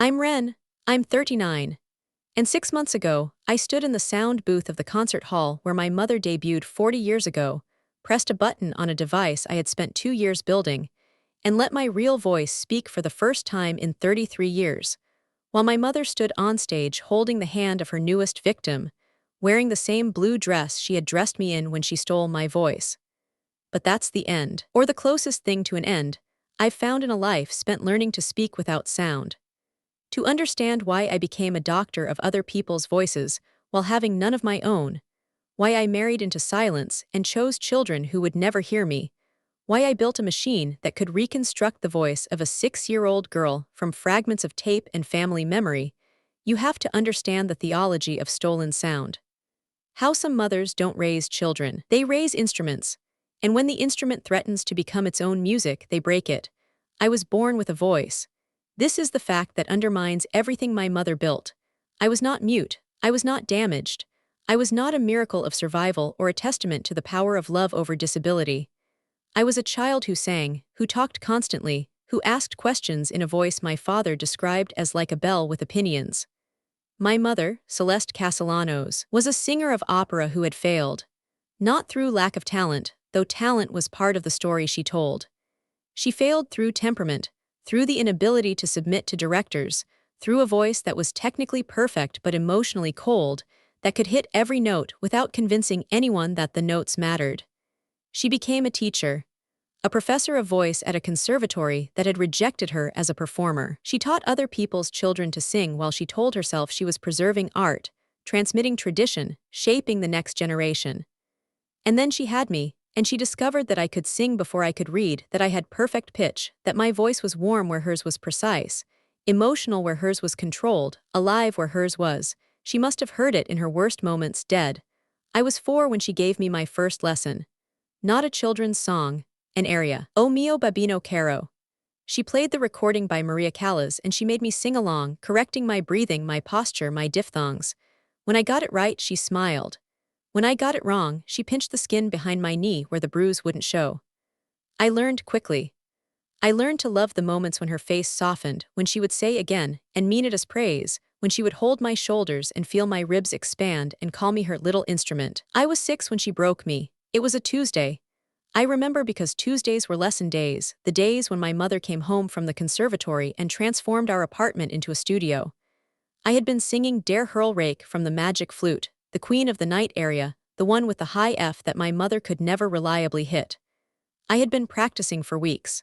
I'm Ren. I'm 39. And 6 months ago, I stood in the sound booth of the concert hall where my mother debuted 40 years ago, pressed a button on a device I had spent 2 years building, and let my real voice speak for the first time in 33 years, while my mother stood on stage holding the hand of her newest victim, wearing the same blue dress she had dressed me in when she stole my voice. But that's the end, or the closest thing to an end, I've found in a life spent learning to speak without sound. To understand why I became a doctor of other people's voices while having none of my own, why I married into silence and chose children who would never hear me, why I built a machine that could reconstruct the voice of a 6-year-old girl from fragments of tape and family memory, you have to understand the theology of stolen sound. How some mothers don't raise children. They raise instruments, and when the instrument threatens to become its own music, they break it. I was born with a voice. This is the fact that undermines everything my mother built. I was not mute. I was not damaged. I was not a miracle of survival or a testament to the power of love over disability. I was a child who sang, who talked constantly, who asked questions in a voice my father described as like a bell with opinions. My mother, Celeste Castellanos, was a singer of opera who had failed. Not through lack of talent, though talent was part of the story she told. She failed through temperament, through the inability to submit to directors, through a voice that was technically perfect but emotionally cold, that could hit every note without convincing anyone that the notes mattered. She became a teacher, a professor of voice at a conservatory that had rejected her as a performer. She taught other people's children to sing while she told herself she was preserving art, transmitting tradition, shaping the next generation. And then she had me, and she discovered that I could sing before I could read, that I had perfect pitch, that my voice was warm where hers was precise, emotional where hers was controlled, alive where hers was. She must have heard it in her worst moments, dead. I was 4 when she gave me my first lesson. Not a children's song, an aria. O mio babino caro. She played the recording by Maria Callas and she made me sing along, correcting my breathing, my posture, my diphthongs. When I got it right, she smiled. When I got it wrong, she pinched the skin behind my knee where the bruise wouldn't show. I learned quickly. I learned to love the moments when her face softened, when she would say again, and mean it as praise, when she would hold my shoulders and feel my ribs expand and call me her little instrument. I was 6 when she broke me. It was a Tuesday. I remember because Tuesdays were lesson days, the days when my mother came home from the conservatory and transformed our apartment into a studio. I had been singing Der Hurlrake from the Magic Flute, the Queen of the Night aria, the one with the high F that my mother could never reliably hit. I had been practicing for weeks.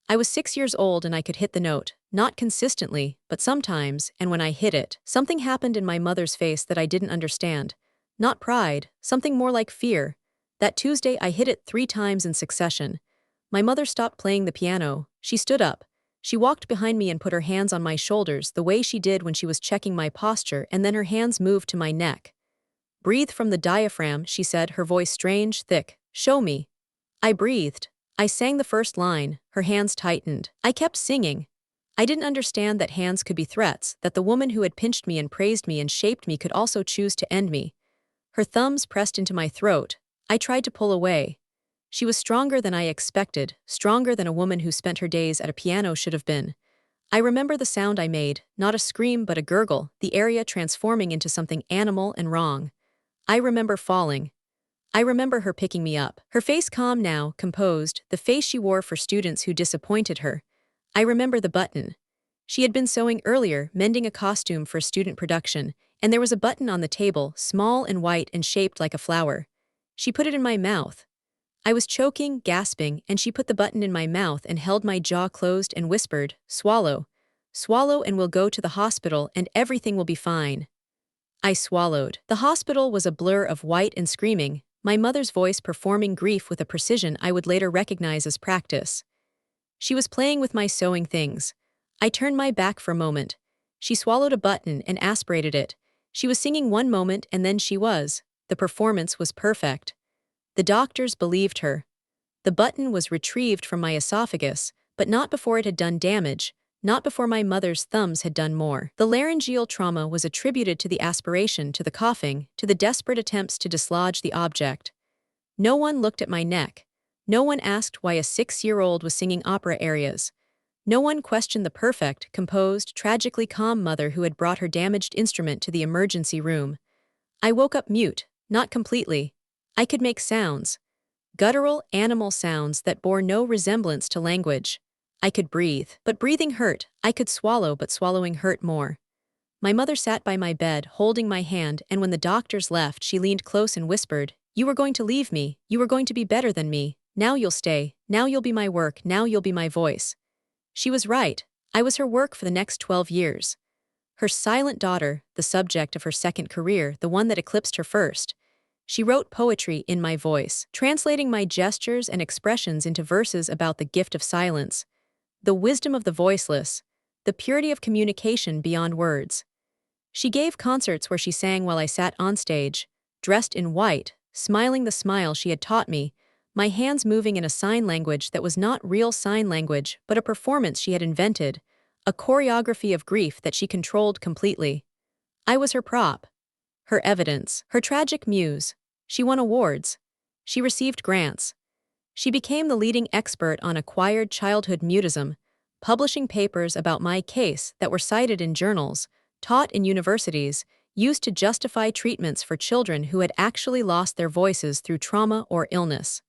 I was 6 years old and I could hit the note, not consistently, but sometimes, and when I hit it, something happened in my mother's face that I didn't understand. Not pride, something more like fear. That Tuesday I hit it 3 times in succession. My mother stopped playing the piano. She stood up. She walked behind me and put her hands on my shoulders the way she did when she was checking my posture, and then her hands moved to my neck. Breathe from the diaphragm, she said, her voice strange, thick. Show me. I breathed. I sang the first line. Her hands tightened. I kept singing. I didn't understand that hands could be threats, that the woman who had pinched me and praised me and shaped me could also choose to end me. Her thumbs pressed into my throat. I tried to pull away. She was stronger than I expected, stronger than a woman who spent her days at a piano should have been. I remember the sound I made, not a scream but a gurgle, the area transforming into something animal and wrong. I remember falling. I remember her picking me up. Her face calm now, composed, the face she wore for students who disappointed her. I remember the button. She had been sewing earlier, mending a costume for student production, and there was a button on the table, small and white and shaped like a flower. She put it in my mouth. I was choking, gasping, and she put the button in my mouth and held my jaw closed and whispered, "Swallow. Swallow and we'll go to the hospital and everything will be fine." I swallowed. The hospital was a blur of white and screaming, my mother's voice performing grief with a precision I would later recognize as practice. She was playing with my sewing things. I turned my back for a moment. She swallowed a button and aspirated it. She was singing one moment and then she was. The performance was perfect. The doctors believed her. The button was retrieved from my esophagus, but not before it had done damage, not before my mother's thumbs had done more. The laryngeal trauma was attributed to the aspiration, to the coughing, to the desperate attempts to dislodge the object. No one looked at my neck. No one asked why a 6-year-old was singing opera arias. No one questioned the perfect, composed, tragically calm mother who had brought her damaged instrument to the emergency room. I woke up mute, not completely. I could make sounds. Guttural, animal sounds that bore no resemblance to language. I could breathe, but breathing hurt. I could swallow, but swallowing hurt more. My mother sat by my bed, holding my hand, and when the doctors left, she leaned close and whispered, "You were going to leave me. You were going to be better than me. Now you'll stay. Now you'll be my work. Now you'll be my voice." She was right. I was her work for the next 12 years. Her silent daughter, the subject of her second career, the one that eclipsed her first. She wrote poetry in my voice, translating my gestures and expressions into verses about the gift of silence, the wisdom of the voiceless, the purity of communication beyond words. She gave concerts where she sang while I sat on stage, dressed in white, smiling the smile she had taught me, my hands moving in a sign language that was not real sign language but a performance she had invented, a choreography of grief that she controlled completely. I was her prop, her evidence, her tragic muse. She won awards. She received grants. She became the leading expert on acquired childhood mutism, publishing papers about my case that were cited in journals, taught in universities, used to justify treatments for children who had actually lost their voices through trauma or illness.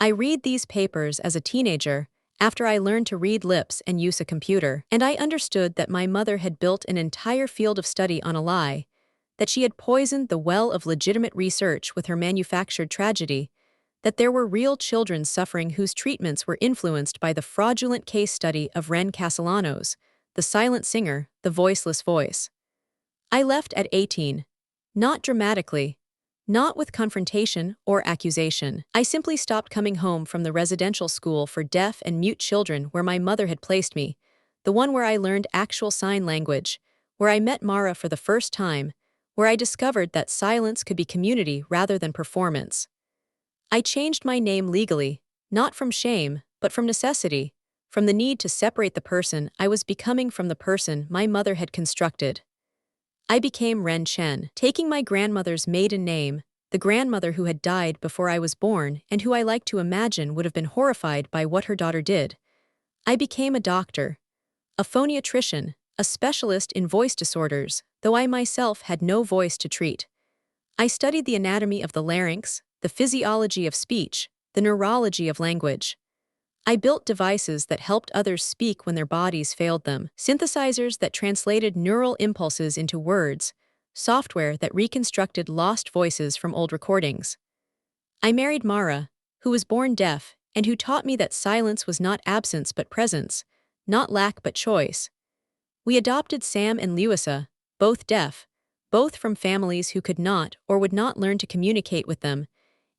I read these papers as a teenager, after I learned to read lips and use a computer, and I understood that my mother had built an entire field of study on a lie, that she had poisoned the well of legitimate research with her manufactured tragedy, that there were real children suffering whose treatments were influenced by the fraudulent case study of Ren Castellanos, the silent singer, the voiceless voice. I left at 18. Not dramatically. Not with confrontation or accusation. I simply stopped coming home from the residential school for deaf and mute children where my mother had placed me, the one where I learned actual sign language, where I met Mara for the first time, where I discovered that silence could be community rather than performance. I changed my name legally, not from shame, but from necessity, from the need to separate the person I was becoming from the person my mother had constructed. I became Ren Chen, taking my grandmother's maiden name, the grandmother who had died before I was born and who I like to imagine would have been horrified by what her daughter did. I became a doctor, a phoniatrician, a specialist in voice disorders, though I myself had no voice to treat. I studied the anatomy of the larynx, the physiology of speech, the neurology of language. I built devices that helped others speak when their bodies failed them, synthesizers that translated neural impulses into words, software that reconstructed lost voices from old recordings. I married Mara, who was born deaf and who taught me that silence was not absence but presence, not lack but choice. We adopted Sam and Lewisa, both deaf, both from families who could not or would not learn to communicate with them,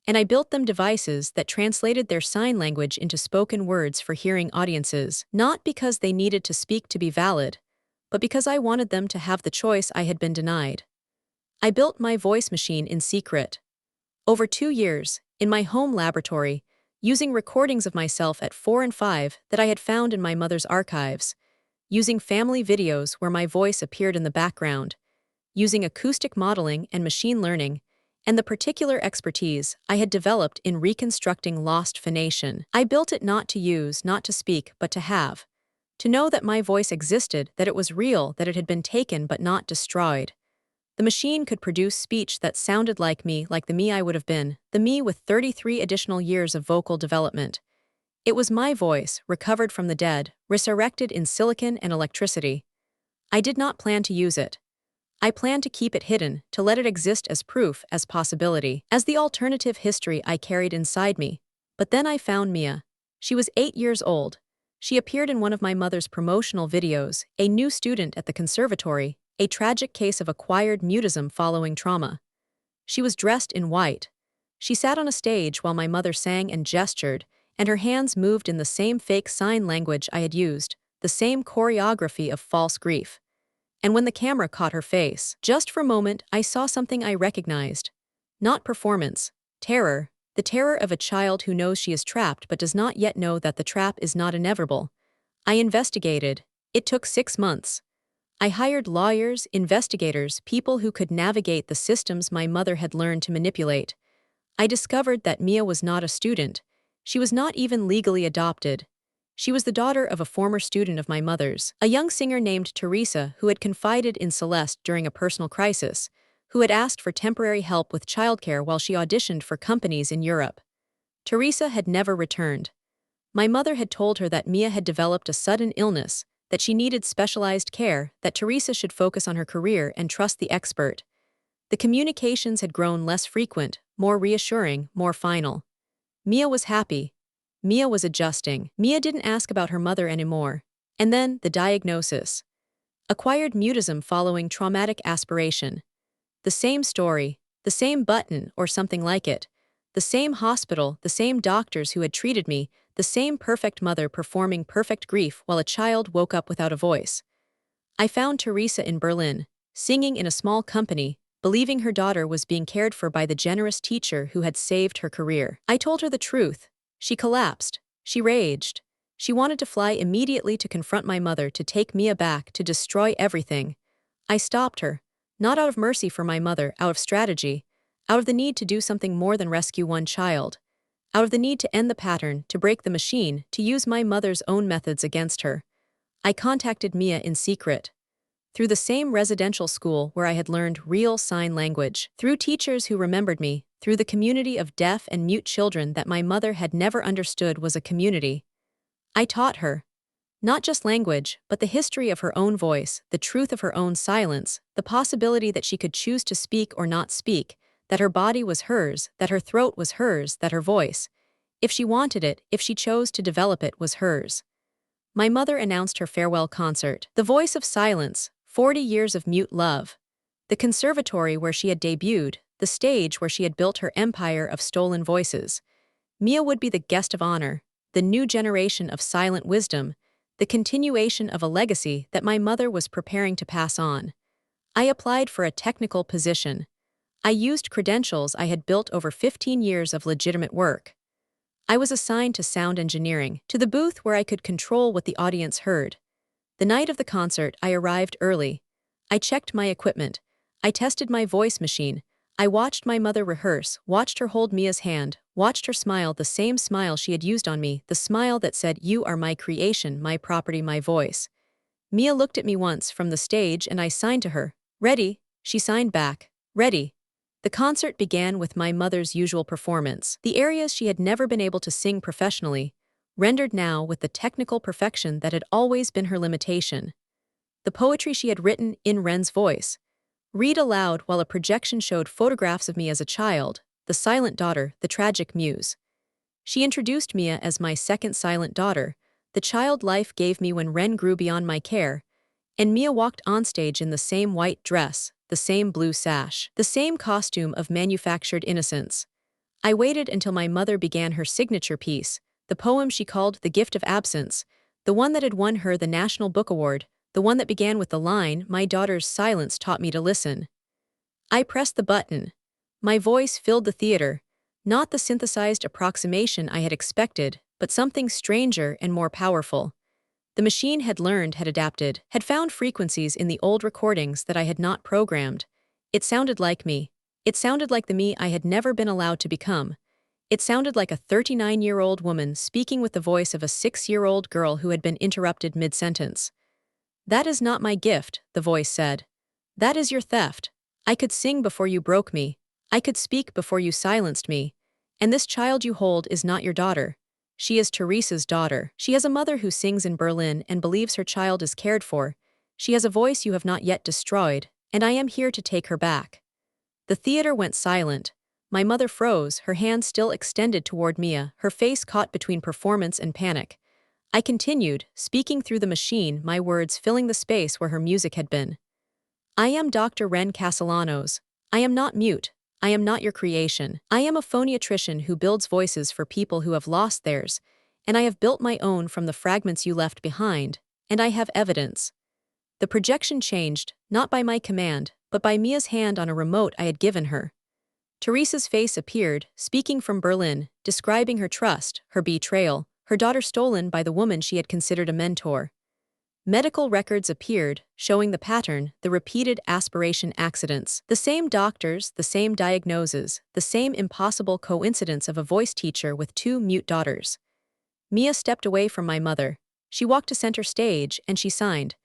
and I built them devices that translated their sign language into spoken words for hearing audiences, not because they needed to speak to be valid, but because I wanted them to have the choice I had been denied. I built my voice machine in secret. Over 2 years, in my home laboratory, using recordings of myself at 4 and 5 that I had found in my mother's archives, using family videos where my voice appeared in the background, using acoustic modeling and machine learning, and the particular expertise I had developed in reconstructing lost phonation. I built it not to use, not to speak, but to have. To know that my voice existed, that it was real, that it had been taken but not destroyed. The machine could produce speech that sounded like the me I would have been, the me with 33 additional years of vocal development. It was my voice, recovered from the dead, resurrected in silicon and electricity. I did not plan to use it. I planned to keep it hidden, to let it exist as proof, as possibility, as the alternative history I carried inside me. But then I found Mia. She was 8 years old. She appeared in one of my mother's promotional videos, a new student at the conservatory, a tragic case of acquired mutism following trauma. She was dressed in white. She sat on a stage while my mother sang and gestured, and her hands moved in the same fake sign language I had used, the same choreography of false grief. And when the camera caught her face, just for a moment I saw something I recognized. Not performance, terror, the terror of a child who knows she is trapped but does not yet know that the trap is not inevitable. I investigated. It took 6 months. I hired lawyers, investigators, people who could navigate the systems my mother had learned to manipulate. I discovered that Mia was not a student. She was not even legally adopted. She was the daughter of a former student of my mother's, a young singer named Teresa who had confided in Celeste during a personal crisis, who had asked for temporary help with childcare while she auditioned for companies in Europe. Teresa had never returned. My mother had told her that Mia had developed a sudden illness, that she needed specialized care, that Teresa should focus on her career and trust the expert. The communications had grown less frequent, more reassuring, more final. Mia was happy. Mia was adjusting. Mia didn't ask about her mother anymore. And then, the diagnosis. Acquired mutism following traumatic aspiration. The same story, the same button or something like it. The same hospital, the same doctors who had treated me, the same perfect mother performing perfect grief while a child woke up without a voice. I found Teresa in Berlin, singing in a small company, believing her daughter was being cared for by the generous teacher who had saved her career. I told her the truth. She collapsed. She raged. She wanted to fly immediately to confront my mother, to take Mia back, to destroy everything. I stopped her, not out of mercy for my mother, out of strategy, out of the need to do something more than rescue one child, out of the need to end the pattern, to break the machine, to use my mother's own methods against her. I contacted Mia in secret. Through the same residential school where I had learned real sign language, through teachers who remembered me, through the community of deaf and mute children that my mother had never understood was a community. I taught her, not just language, but the history of her own voice, the truth of her own silence, the possibility that she could choose to speak or not speak, that her body was hers, that her throat was hers, that her voice, if she wanted it, if she chose to develop it, was hers. My mother announced her farewell concert. The voice of silence, 40 years of mute love. The conservatory where she had debuted, the stage where she had built her empire of stolen voices. Mia would be the guest of honor, the new generation of silent wisdom, the continuation of a legacy that my mother was preparing to pass on. I applied for a technical position. I used credentials I had built over 15 years of legitimate work. I was assigned to sound engineering, to the booth where I could control what the audience heard. The night of the concert, I arrived early. I checked my equipment. I tested my voice machine. I watched my mother rehearse, watched her hold Mia's hand, watched her smile, the same smile she had used on me, the smile that said, "You are my creation, my property, my voice." Mia looked at me once from the stage and I signed to her. "Ready?" She signed back. "Ready." The concert began with my mother's usual performance. The areas she had never been able to sing professionally, rendered now with the technical perfection that had always been her limitation. The poetry she had written in Ren's voice. Read aloud while a projection showed photographs of me as a child, the silent daughter, the tragic muse. She introduced Mia as my second silent daughter, the child life gave me when Ren grew beyond my care, and Mia walked onstage in the same white dress, the same blue sash, the same costume of manufactured innocence. I waited until my mother began her signature piece, the poem she called The Gift of Absence, the one that had won her the National Book Award, the one that began with the line, "My daughter's silence taught me to listen." I pressed the button. My voice filled the theater, not the synthesized approximation I had expected, but something stranger and more powerful. The machine had learned, had adapted, had found frequencies in the old recordings that I had not programmed. It sounded like me. It sounded like the me I had never been allowed to become. It sounded like a 39-year-old woman speaking with the voice of a 6-year-old girl who had been interrupted mid-sentence. "That is not my gift," the voice said. "That is your theft. I could sing before you broke me. I could speak before you silenced me. And this child you hold is not your daughter. She is Teresa's daughter. She has a mother who sings in Berlin and believes her child is cared for. She has a voice you have not yet destroyed, and I am here to take her back." The theater went silent. My mother froze, her hand still extended toward Mia, her face caught between performance and panic. I continued, speaking through the machine, my words filling the space where her music had been. "I am Dr. Ren Castellanos. I am not mute. I am not your creation. I am a phoniatrician who builds voices for people who have lost theirs, and I have built my own from the fragments you left behind, and I have evidence." The projection changed, not by my command, but by Mia's hand on a remote I had given her. Teresa's face appeared, speaking from Berlin, describing her trust, her betrayal, her daughter stolen by the woman she had considered a mentor. Medical records appeared, showing the pattern, the repeated aspiration accidents, the same doctors, the same diagnoses, the same impossible coincidence of a voice teacher with 2 mute daughters. Mia stepped away from my mother. She walked to center stage and she signed.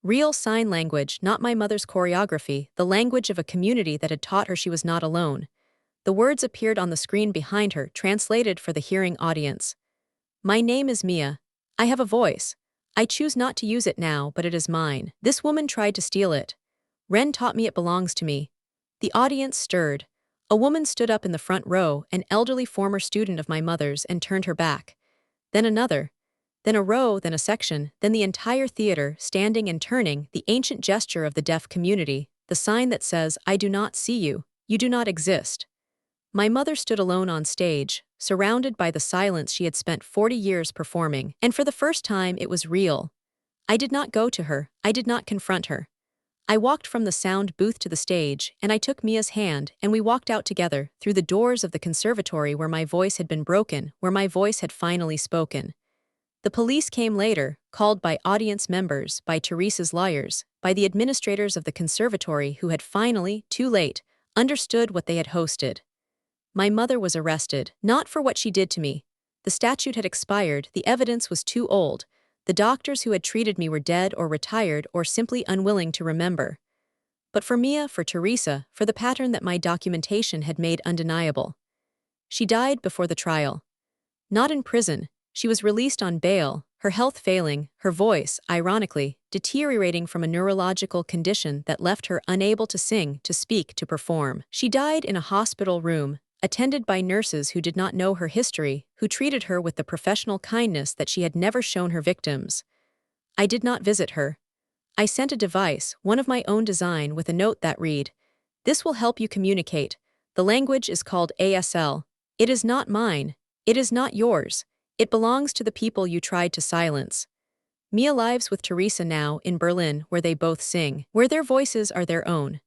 Real sign language, not my mother's choreography, the language of a community that had taught her she was not alone. The words appeared on the screen behind her, translated for the hearing audience. My name is Mia. I have a voice. I choose not to use it now, but it is mine. This woman tried to steal it. Ren taught me it belongs to me. The audience stirred. A woman stood up in the front row, an elderly former student of my mother's, and turned her back. Then another. Then a row, then a section, then the entire theater, standing and turning, the ancient gesture of the deaf community, the sign that says, I do not see you, you do not exist. My mother stood alone on stage, surrounded by the silence she had spent 40 years performing, and for the first time it was real. I did not go to her, I did not confront her. I walked from the sound booth to the stage, and I took Mia's hand, and we walked out together, through the doors of the conservatory where my voice had been broken, where my voice had finally spoken. The police came later, called by audience members, by Teresa's lawyers, by the administrators of the conservatory who had finally, too late, understood what they had hosted. My mother was arrested, not for what she did to me. The statute had expired, the evidence was too old. The doctors who had treated me were dead or retired or simply unwilling to remember. But for Mia, for Teresa, for the pattern that my documentation had made undeniable. She died before the trial. Not in prison, she was released on bail, her health failing, her voice, ironically, deteriorating from a neurological condition that left her unable to sing, to speak, to perform. She died in a hospital room, attended by nurses who did not know her history, who treated her with the professional kindness that she had never shown her victims. I did not visit her. I sent a device, one of my own design, with a note that read, "This will help you communicate. The language is called ASL. It is not mine. It is not yours. It belongs to the people you tried to silence." Mia lives with Teresa now in Berlin, where they both sing, where their voices are their own.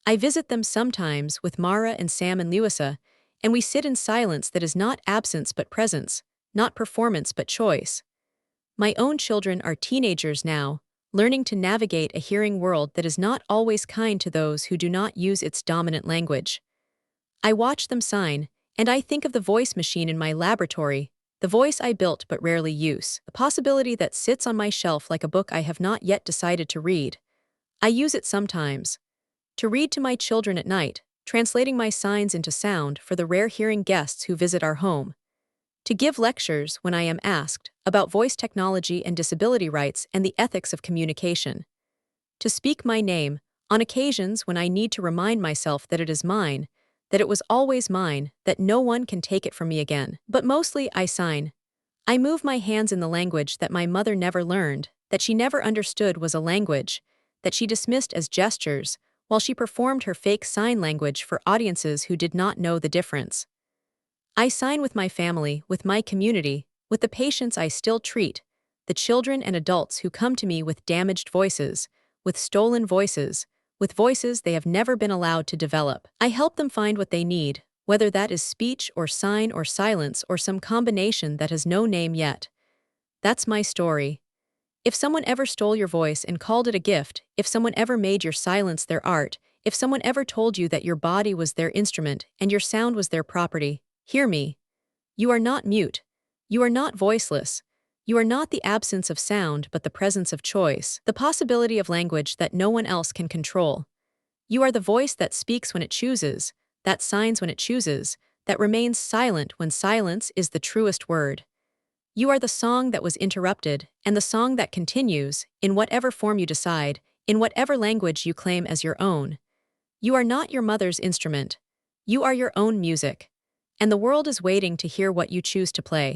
I visit them sometimes with Mara and Sam and Luisa, and we sit in silence that is not absence but presence, not performance but choice. My own children are teenagers now, learning to navigate a hearing world that is not always kind to those who do not use its dominant language. I watch them sign, and I think of the voice machine in my laboratory, the voice I built but rarely use, the possibility that sits on my shelf like a book I have not yet decided to read. I use it sometimes. To read to my children at night, translating my signs into sound for the rare hearing guests who visit our home. To give lectures when I am asked about voice technology and disability rights and the ethics of communication. To speak my name on occasions when I need to remind myself that it is mine, that it was always mine, that no one can take it from me again. But mostly I sign. I move my hands in the language that my mother never learned, that she never understood was a language, that she dismissed as gestures, while she performed her fake sign language for audiences who did not know the difference. I sign with my family, with my community, with the patients I still treat, the children and adults who come to me with damaged voices, with stolen voices, with voices they have never been allowed to develop. I help them find what they need, whether that is speech or sign or silence or some combination that has no name yet. That's my story. If someone ever stole your voice and called it a gift, if someone ever made your silence their art, if someone ever told you that your body was their instrument and your sound was their property, hear me. You are not mute. You are not voiceless. You are not the absence of sound but the presence of choice, the possibility of language that no one else can control. You are the voice that speaks when it chooses, that signs when it chooses, that remains silent when silence is the truest word. You are the song that was interrupted, and the song that continues, in whatever form you decide, in whatever language you claim as your own. You are not your mother's instrument. You are your own music. And the world is waiting to hear what you choose to play.